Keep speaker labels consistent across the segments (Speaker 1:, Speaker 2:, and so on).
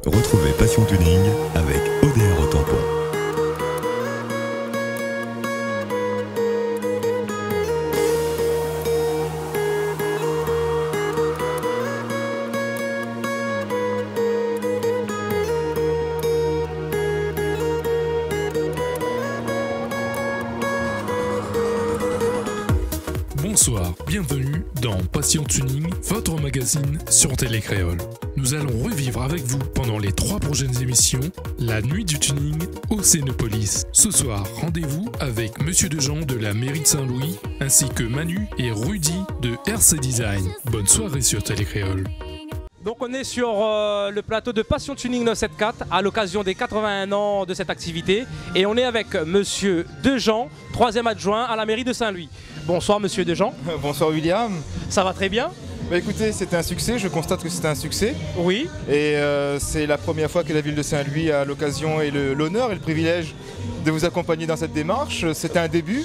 Speaker 1: Retrouvez Passion Tuning avec ODR au tampon.
Speaker 2: Bonsoir, bienvenue dans Passion Tuning, votre magazine sur Télécréole. Nous allons revivre avec vous pendant les 3 prochaines émissions la nuit du tuning au Cénopolis. Ce soir, rendez-vous avec Monsieur Dejean de la mairie de Saint-Louis, ainsi que Manu et Rudy de RC Design. Bonne soirée sur Télécréole.
Speaker 3: Donc on est sur le plateau de Passion Tuning 974 à l'occasion des 81 ans de cette activité et on est avec Monsieur Dejean, 3e adjoint à la mairie de Saint-Louis. Bonsoir Monsieur Dejean.
Speaker 4: Bonsoir William.
Speaker 3: Ça va très bien?
Speaker 4: Bah écoutez, c'est un succès, je constate que c'est un succès.
Speaker 3: Oui.
Speaker 4: Et c'est la première fois que la ville de Saint-Louis a l'occasion et l'honneur et le privilège de vous accompagner dans cette démarche. C'est un début,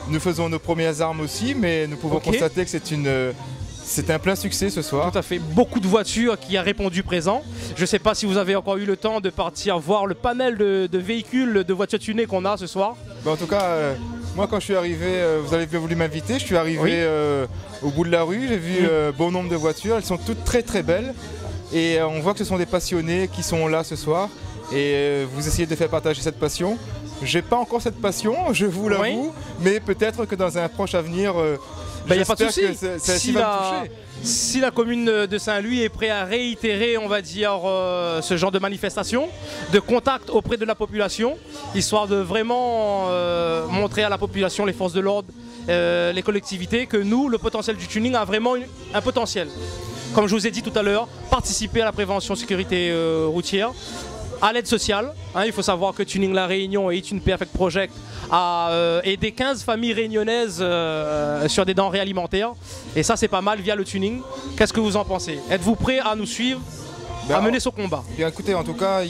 Speaker 4: nous faisons nos premières armes aussi, mais nous pouvons constater que c'est un plein succès ce soir.
Speaker 3: Tout à fait, beaucoup de voitures qui a répondu présent. Je ne sais pas si vous avez encore eu le temps de partir voir le panel de véhicules, de voitures tunées qu'on a ce soir.
Speaker 4: Bah en tout cas, moi quand je suis arrivé, vous avez bien voulu m'inviter, je suis arrivé au bout de la rue, j'ai vu bon nombre de voitures, elles sont toutes très très belles. Et on voit que ce sont des passionnés qui sont là ce soir. Et vous essayez de faire partager cette passion. J'ai pas encore cette passion, je vous l'avoue, mais peut-être que dans un proche avenir...
Speaker 3: Il n'y a pas de souci.
Speaker 4: Si
Speaker 3: la commune de Saint-Louis est prête à réitérer, on va dire, ce genre de manifestation, de contact auprès de la population, histoire de vraiment montrer à la population, les forces de l'ordre, les collectivités, que nous, le potentiel du tuning a vraiment un potentiel. Comme je vous ai dit tout à l'heure, participer à la prévention sécurité routière, à l'aide sociale. Il faut savoir que Tuning La Réunion et It's Une Perfect Project a aidé 15 familles réunionnaises sur des denrées alimentaires. Et ça, c'est pas mal via le tuning. Qu'est-ce que vous en pensez? Êtes-vous prêt à nous suivre, à mener ce combat?
Speaker 4: Bien écoutez, en tout cas,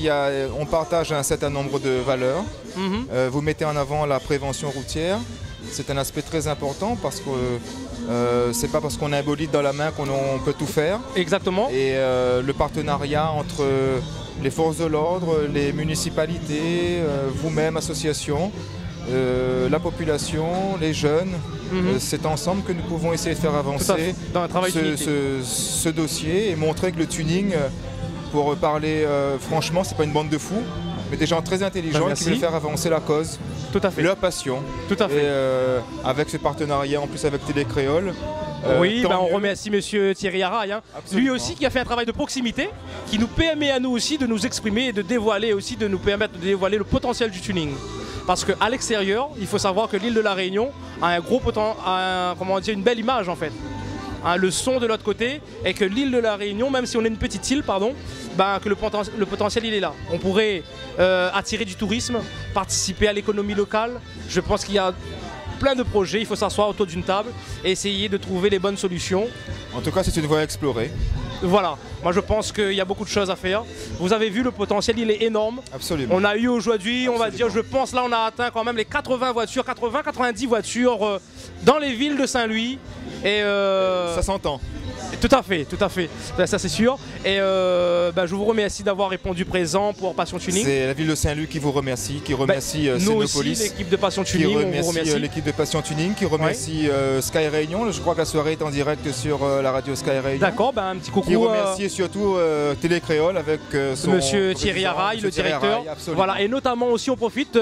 Speaker 4: on partage un certain nombre de valeurs. Vous mettez en avant la prévention routière. C'est un aspect très important parce que c'est pas parce qu'on a un bolide dans la main qu'on peut tout faire.
Speaker 3: Exactement.
Speaker 4: Et le partenariat entre les forces de l'ordre, les municipalités, vous-même, associations, la population, les jeunes, c'est ensemble que nous pouvons essayer de faire avancer
Speaker 3: dans un travail
Speaker 4: ce dossier et montrer que le tuning, pour parler franchement, c'est pas une bande de fous, mais des gens très intelligents qui veulent faire avancer la cause, leur passion.
Speaker 3: Tout à fait.
Speaker 4: Et avec ce partenariat en plus avec Télécréole.
Speaker 3: Oui, on remercie Monsieur Thierry Araille, lui aussi qui a fait un travail de proximité, qui nous permet à nous aussi de nous exprimer et de dévoiler aussi, de nous permettre de dévoiler le potentiel du tuning. Parce qu'à l'extérieur, il faut savoir que l'île de la Réunion a un gros une belle image en fait. Le son de l'autre côté, et que l'île de la Réunion, même si on est une petite île, que le potentiel il est là. On pourrait attirer du tourisme, participer à l'économie locale. Je pense qu'il y a plein de projets, il faut s'asseoir autour d'une table et essayer de trouver les bonnes solutions.
Speaker 4: En tout cas, c'est une voie à explorer.
Speaker 3: Voilà, moi je pense qu'il y a beaucoup de choses à faire. Vous avez vu, le potentiel il est énorme.
Speaker 4: Absolument.
Speaker 3: On a eu aujourd'hui, on va dire, je pense là on a atteint quand même les 80-90 voitures dans les villes de Saint-Louis. Et
Speaker 4: ça s'entend.
Speaker 3: Tout à fait, ça c'est sûr. Et je vous remercie d'avoir répondu présent pour Passion Tuning.
Speaker 4: C'est la ville de Saint-Louis qui vous remercie, qui remercie
Speaker 3: nous
Speaker 4: Cénopolis,
Speaker 3: aussi, l'équipe de Passion Tuning,
Speaker 4: qui remercie l'équipe de Passion Tuning, qui remercie Sky Réunion. Je crois que la soirée est en direct sur la radio Sky Réunion.
Speaker 3: D'accord, un petit coucou.
Speaker 4: Qui remercie surtout Télécréole avec son
Speaker 3: Monsieur Thierry Araille, le directeur. Voilà, et notamment aussi on profite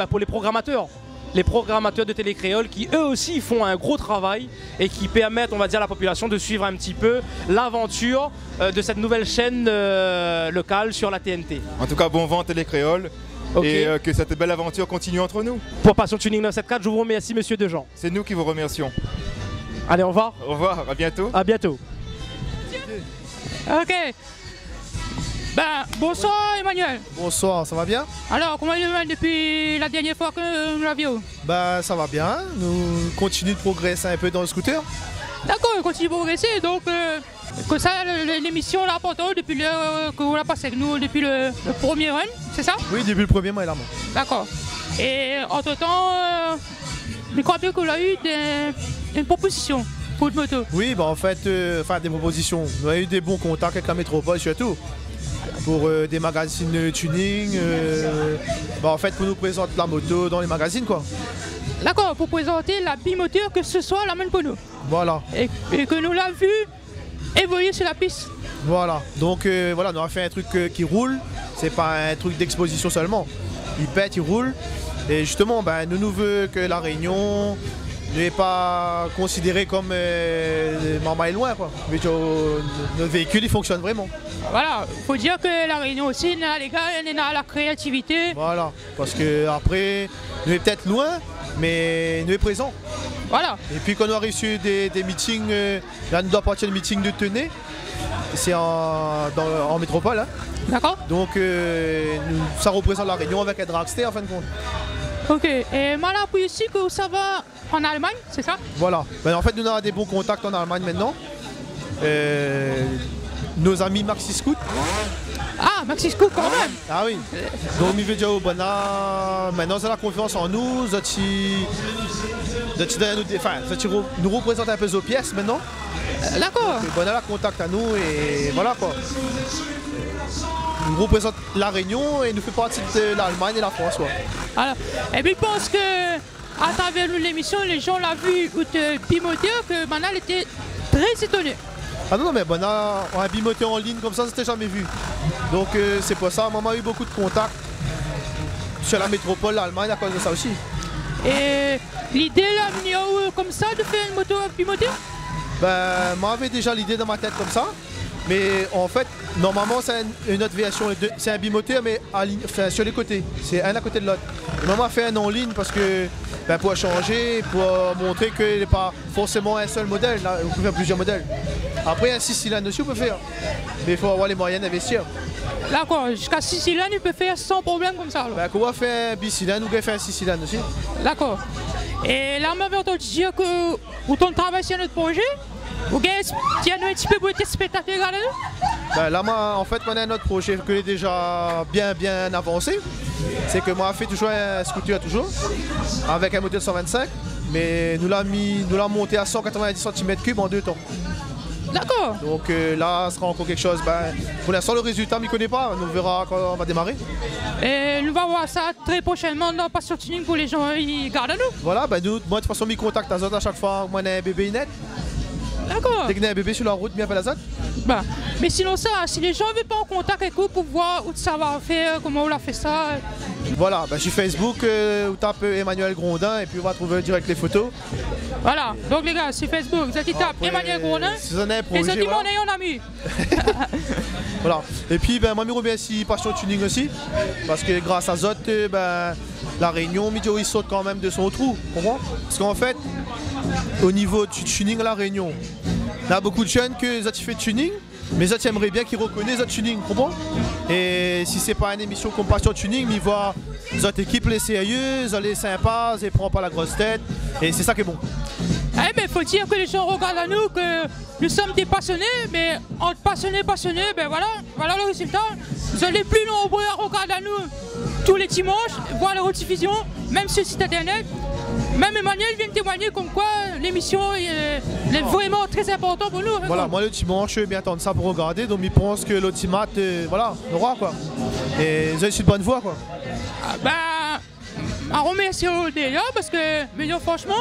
Speaker 3: pour les programmateurs. Les programmateurs de Télécréole qui eux aussi font un gros travail et qui permettent, on va dire, à la population de suivre un petit peu l'aventure de cette nouvelle chaîne locale sur la TNT.
Speaker 4: En tout cas, bon vent Télécréole et que cette belle aventure continue entre nous.
Speaker 3: Pour Passion Tuning 974, je vous remercie Monsieur Dejean.
Speaker 4: C'est nous qui vous remercions.
Speaker 3: Allez, au revoir.
Speaker 4: Au revoir, à bientôt.
Speaker 3: À bientôt.
Speaker 5: Ok. Bonsoir Emmanuel.
Speaker 6: Bonsoir, ça va bien?
Speaker 5: Alors, comment il va depuis la dernière fois que nous l'avions?
Speaker 6: Ça va bien, nous continuons de progresser un peu dans le scooter.
Speaker 5: D'accord, on continue de progresser, donc que ça, l'émission là, pourtant, depuis que vous la passez avec nous, depuis le premier run, c'est ça?
Speaker 6: Oui, depuis le premier mois, évidemment.
Speaker 5: D'accord. Et entre-temps, je crois bien que vous avez eu des propositions. pour de moto.
Speaker 6: Oui, bah en fait, des propositions. On a eu des bons contacts avec la métropole surtout. Pour des magazines tuning, en fait pour nous présenter la moto dans les magazines quoi.
Speaker 5: D'accord, pour présenter la bimoteur que ce soit la même pour nous.
Speaker 6: Voilà.
Speaker 5: Et que nous l'avons vu évoluer sur la piste.
Speaker 6: Voilà. Donc voilà, on a fait un truc qui roule. C'est pas un truc d'exposition seulement. Il pète, il roule. Et justement, nous veut que la Réunion n'est pas considérée comme maman est loin quoi. Mais nos véhicules ils fonctionnent vraiment.
Speaker 5: Voilà, faut dire que la Réunion aussi, les gars, on a la créativité.
Speaker 6: Voilà, parce que après, nous est peut-être loin, mais nous est présent.
Speaker 5: Voilà.
Speaker 6: Et puis quand on arrive sur des meetings, là nous doit partir le meeting de Tenay, c'est en métropole. Hein.
Speaker 5: D'accord.
Speaker 6: Donc ça représente la Réunion avec un dragster en fin de compte.
Speaker 5: Ok, et moi là, puis ici que ça va en Allemagne, c'est ça?
Speaker 6: Voilà, en fait nous avons des bons contacts en Allemagne maintenant. Nos amis Maxi Scoot.
Speaker 5: Ah, Maxi Scoot quand même.
Speaker 6: Ah oui. Donc il veut dire au Bona, maintenant c'est la confiance en nous, nous représente un peu nos pièces maintenant.
Speaker 5: D'accord.
Speaker 6: Bona la contact à nous et voilà quoi. Nous représente la Réunion et nous fait partie de l'Allemagne et la France. Ouais.
Speaker 5: Alors, et puis je pense que à travers l'émission, les gens l'ont vu bimoteur que maintenant elle était très étonnée.
Speaker 6: Ah non, mais on a un bimoteur en ligne comme ça, c'était jamais vu. Donc c'est pour ça, maman a eu beaucoup de contacts sur la métropole, l'Allemagne à cause de ça aussi.
Speaker 5: Et l'idée là, comme ça, de faire une moto bimoteur?
Speaker 6: Moi j'avais déjà l'idée dans ma tête comme ça. Mais en fait, normalement c'est une autre version, c'est un bimoteur mais sur les côtés, c'est un à côté de l'autre. Maman a fait un en ligne parce que pour changer, pour montrer qu'il n'est pas forcément un seul modèle, là, on peut faire plusieurs modèles. Après un 6 cylindres aussi on peut faire, mais il faut avoir les moyens d'investir.
Speaker 5: D'accord, jusqu'à 6 cylindres il peut faire sans problème comme ça.
Speaker 6: Qu'on va faire un bicylindre ou qu'on va faire un 6 cylindres aussi.
Speaker 5: D'accord. Et là on m'avait entendu dire que vous travaillez sur notre projet. Vous avez un petit peu pour être spectateur
Speaker 6: là, en fait, on a un autre projet qui est déjà bien avancé. C'est que moi, j'ai fait toujours un scooter toujours, avec un moteur 125, mais nous l'avons monté à 190 cm3 en 2 temps.
Speaker 5: D'accord.
Speaker 6: Donc là, ce sera encore quelque chose. Pour l'instant, le résultat, on ne connaît pas. On verra quand on va démarrer.
Speaker 5: Et nous allons voir ça très prochainement dans Passion Tuning pour les gens qui gardent à nous.
Speaker 6: Voilà, moi, de toute façon, je contacte à chaque fois que moi, j'ai un bébé net.
Speaker 5: D'accord.
Speaker 6: Dès que un bébé sur la route, bien fait la zone.
Speaker 5: Mais sinon ça, si les gens ne veulent pas en contact avec vous pour voir où ça va faire, comment on a fait ça.
Speaker 6: Voilà, sur Facebook, vous tapez Emmanuel Grondin et puis on va trouver direct les photos.
Speaker 5: Voilà, donc les gars, sur Facebook, vous tapez Emmanuel Grondin.
Speaker 6: Si vous en avez un projet,
Speaker 5: et ça dit mon ami.
Speaker 6: Voilà. Et puis moi je remercie Passion Tuning aussi, parce que grâce à Zot, la Réunion, Midio il saute quand même de son trou, comprends? Parce qu'en fait, au niveau du tuning à la Réunion, il y a beaucoup de jeunes qui ont fait tuning, mais Zot aimerait bien qu'ils reconnaissent Zot Tuning, comprends? Et si c'est pas une émission comme Passion Tuning, mais ils voient Zot équipe les sérieux, Zot les sympas, ils prennent pas la grosse tête, et c'est ça qui est bon.
Speaker 5: Mais il faut dire que les gens regardent à nous, que nous sommes des passionnés, mais entre passionnés, voilà le résultat. Vous allez plus nombreux à regarder à nous tous les dimanches, voir la rediffusion, même sur le site internet. Même Emmanuel vient de témoigner comme quoi l'émission est vraiment très importante pour nous.
Speaker 6: Voilà, moi le dimanche, je vais bien attendre ça pour regarder, donc je pense que l'automate, on aura quoi. Et vous avez une bonne voix quoi.
Speaker 5: On remercie déjà parce que, franchement,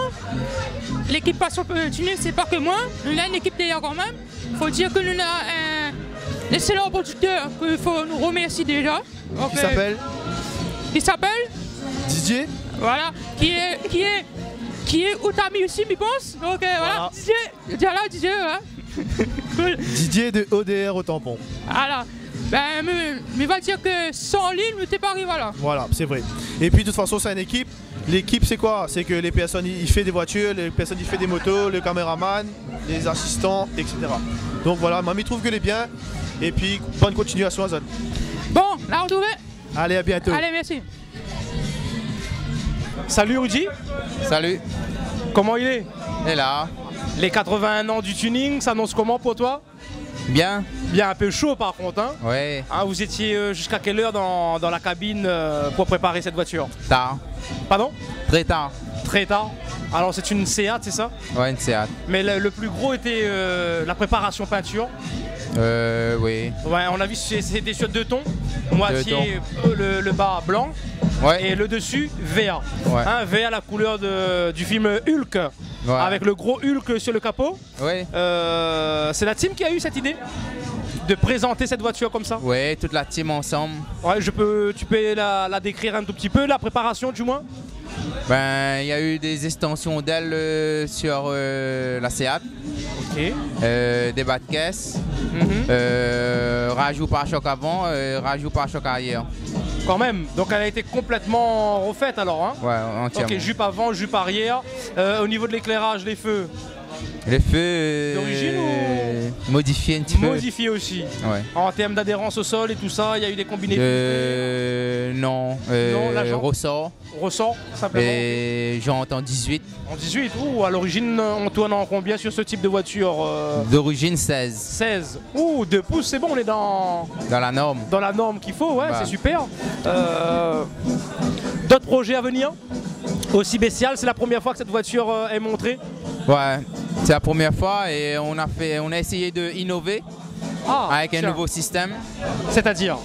Speaker 5: l'équipe Passion Tuning, c'est pas que moi, nous avons une équipe déjà quand même. Il faut dire que nous avons un excellent producteur qu'il faut nous remercier déjà.
Speaker 6: Qui s'appelle
Speaker 5: Il s'appelle
Speaker 6: Didier.
Speaker 5: Voilà, qui est Outami aussi, je pense. Donc voilà, Didier, voilà. Cool.
Speaker 6: Didier de ODR au tampon.
Speaker 5: Voilà. Mais va dire que sans ligne, nous t'es pas arrivé là.
Speaker 6: Voilà, c'est vrai. Et puis de toute façon, c'est une équipe. L'équipe, c'est quoi? C'est que les personnes, ils font des voitures, les personnes, ils font des motos, le caméraman, les assistants, etc. Donc voilà, Mamie trouve que les bien. Et puis, bonne continuation à Zone.
Speaker 5: Bon, là, on trouve.
Speaker 6: Allez, à bientôt.
Speaker 5: Allez, merci.
Speaker 3: Salut Rudy.
Speaker 7: Salut.
Speaker 3: Comment il est?
Speaker 7: Et là.
Speaker 3: Les 81 ans du tuning, ça annonce comment pour toi?
Speaker 7: Bien.
Speaker 3: Bien, un peu chaud par contre. Hein?
Speaker 7: Ouais.
Speaker 3: Vous étiez jusqu'à quelle heure dans la cabine pour préparer cette voiture?
Speaker 7: Tard.
Speaker 3: Pardon?
Speaker 7: Très tard.
Speaker 3: Très tard. Alors c'est une Seat, c'est ça?
Speaker 7: Ouais, une Seat.
Speaker 3: Mais le plus gros était la préparation peinture.
Speaker 7: Oui.
Speaker 3: Ouais, on a vu c'était sur 2 tons. Moitié le bas blanc.
Speaker 7: Ouais.
Speaker 3: Et le dessus VA.
Speaker 7: Ouais.
Speaker 3: Hein, VA la couleur du film Hulk.
Speaker 7: Ouais.
Speaker 3: Avec le gros Hulk sur le capot.
Speaker 7: Ouais.
Speaker 3: C'est la team qui a eu cette idée de présenter cette voiture comme ça?
Speaker 7: Ouais, toute la team ensemble.
Speaker 3: Ouais, tu peux la décrire un tout petit peu, la préparation du moins?
Speaker 7: Ben, il y a eu des extensions d'ailes sur la Seat.
Speaker 3: Ok.
Speaker 7: Des bas de caisse. Rajout pare-choc avant, rajout pare-choc arrière.
Speaker 3: Quand même, donc elle a été complètement refaite alors, hein?
Speaker 7: Ouais, entièrement.
Speaker 3: Ok, jupe avant, jupe arrière. Au niveau de l'éclairage, les feux?
Speaker 7: Les feux
Speaker 3: D'origine ou
Speaker 7: modifiés un petit peu.
Speaker 3: Modifiés aussi.
Speaker 7: Ouais.
Speaker 3: En termes d'adhérence au sol et tout ça, il y a eu des combinaisons?
Speaker 7: Non,
Speaker 3: la jante
Speaker 7: ressort.
Speaker 3: Ressort, simplement.
Speaker 7: Et jante en 18.
Speaker 3: En 18, ouh, à l'origine, on tourne en combien sur ce type de voiture?
Speaker 7: D'origine 16.
Speaker 3: 16. Ouh, 2 pouces, c'est bon, on est dans
Speaker 7: la norme.
Speaker 3: Dans la norme qu'il faut, ouais,
Speaker 7: Bah.
Speaker 3: c'est super. D'autres projets à venir? Aussi bestial, c'est la première fois que cette voiture est montrée?
Speaker 7: Ouais, c'est la première fois et on a essayé de innover avec un nouveau système.
Speaker 3: C'est-à-dire?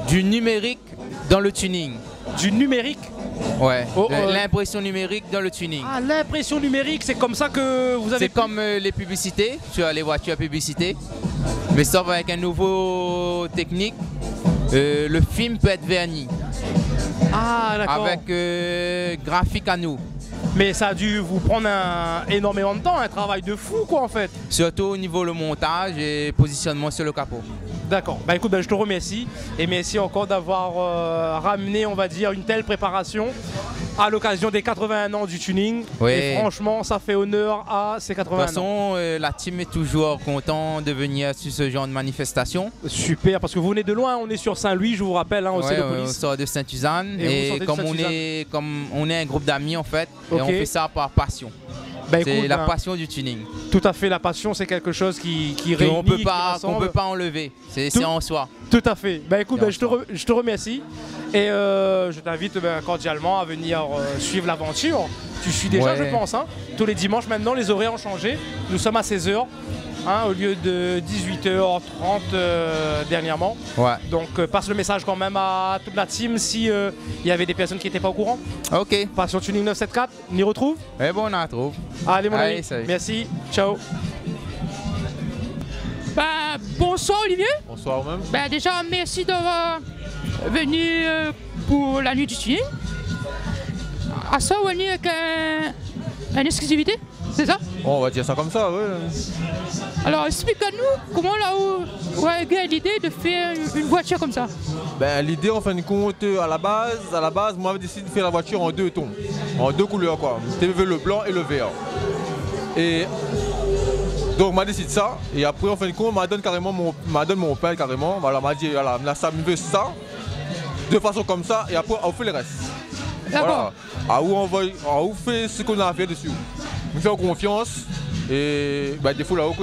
Speaker 7: Du numérique dans le tuning.
Speaker 3: Du numérique?
Speaker 7: Ouais, l'impression numérique dans le tuning.
Speaker 3: Ah, l'impression numérique, c'est comme ça que vous avez...
Speaker 7: C'est comme les publicités, sur les voitures publicités, mais sauf avec un nouveau technique. Le film peut être verni.
Speaker 3: Ah, d'accord.
Speaker 7: Avec graphique à nous.
Speaker 3: Mais ça a dû vous prendre énormément de temps, un travail de fou quoi en fait.
Speaker 7: Surtout au niveau le montage et positionnement sur le capot.
Speaker 3: D'accord, bah écoute, je te remercie et merci encore d'avoir ramené, on va dire, une telle préparation à l'occasion des 81 ans du tuning.
Speaker 7: Oui.
Speaker 3: Et franchement, ça fait honneur à ces 81 ans.
Speaker 7: De toute façon, la team est toujours content de venir sur ce genre de manifestation.
Speaker 3: Super, parce que vous venez de loin, on est sur Saint-Louis, je vous rappelle, hein, au Cénopolis.
Speaker 7: On sort de Saint-Suzanne
Speaker 3: et
Speaker 7: comme on est un groupe d'amis en fait, et on fait ça par passion. C'est la passion du tuning.
Speaker 3: Tout à fait, la passion c'est quelque chose qui réunit,
Speaker 7: qu'on peut pas enlever, c'est en soi.
Speaker 3: Tout à fait. Bah écoute, je te remercie et je t'invite cordialement à venir suivre l'aventure. Tu suis déjà, je pense, hein. Tous les dimanches maintenant, les horaires ont changé. Nous sommes à 16h. Hein, au lieu de 18h30 dernièrement.
Speaker 7: Ouais.
Speaker 3: Donc passe le message quand même à toute la team si il y avait des personnes qui n'étaient pas au courant.
Speaker 7: Ok.
Speaker 3: Passion Tuning 974, on y retrouve.
Speaker 7: Eh bon, on la retrouve.
Speaker 3: Allez mon ami,
Speaker 7: salut.
Speaker 3: merci, ciao.
Speaker 5: Bah, bonsoir Olivier.
Speaker 4: Bonsoir même.
Speaker 5: Bah, déjà merci d'avoir venu pour la nuit du tuning. À ça, on va venir avec une exclusivité, c'est ça?
Speaker 4: On va dire ça comme ça, ouais.
Speaker 5: Alors explique-nous comment là où a eu l'idée de faire une voiture comme ça.
Speaker 8: Ben, l'idée en fin de compte, à la base, moi j'avais décidé de faire la voiture en 2 tons, en 2 couleurs quoi. C'était le blanc et le vert. Et donc m'a décidé ça, et après en fin de compte, m'a donne mon père carrément, voilà, m'a dit voilà, ça me veut ça, de façon comme ça, et après on fait le reste.
Speaker 5: D'accord.
Speaker 8: Voilà. On fait ce qu'on a à faire dessus. Nous faisons confiance, et ben, des fois là-haut,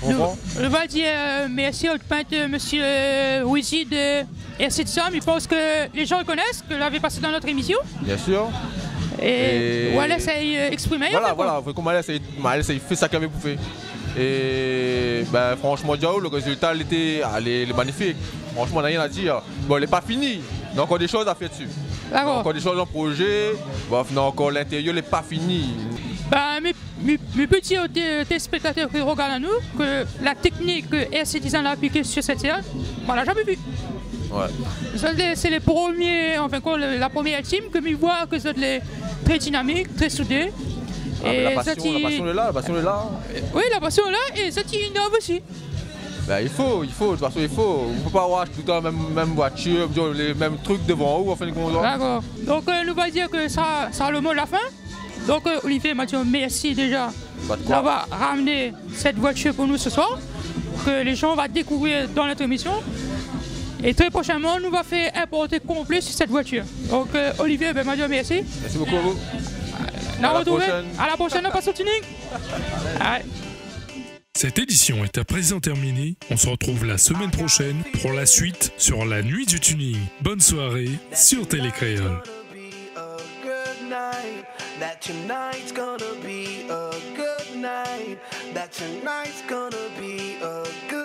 Speaker 5: je vais dire merci au peintre, monsieur Wizy de RC de Somme. Je pense que les gens le connaissent, que l'avait passé dans notre émission.
Speaker 8: Bien sûr.
Speaker 5: Et Wallace a exprimé.
Speaker 8: Voilà, comme Wallace il fait ça qu'il avait bouffé. Et ben, franchement, le résultat il est magnifique. Franchement, on n'a rien à dire. Bon, il n'est pas fini. Il y a encore des choses à faire dessus.
Speaker 5: D'accord.
Speaker 8: Encore des choses en projet. Bon, encore l'intérieur n'est pas fini.
Speaker 5: Ben, mes petits téléspectateurs qui regardent à nous, que la technique que RC Design a appliquée sur cette série, on l'a jamais vu. Ouais. C'est les premiers, enfin la première team que je vois que c'est très dynamique, très soudé.
Speaker 8: Et la passion est là,
Speaker 5: Oui, la passion est là et ça innove aussi.
Speaker 8: Ben, il faut, de toute façon il faut. On ne peut pas avoir tout le temps la même voiture, les mêmes trucs devant nous, en fin de compte.
Speaker 5: D'accord. Donc nous va dire que ça a le mot de la fin. Donc Olivier Mathieu, merci déjà d'avoir ramené cette voiture pour nous ce soir, que les gens vont découvrir dans notre émission. Et très prochainement, nous va faire un portrait complet sur cette voiture. Donc Olivier Mathieu, merci.
Speaker 8: Merci beaucoup à vous.
Speaker 5: À la prochaine, Passion Tuning.
Speaker 2: Cette édition est à présent terminée. On se retrouve la semaine prochaine pour la suite sur la nuit du tuning. Bonne soirée sur Télécréole.
Speaker 9: that tonight's gonna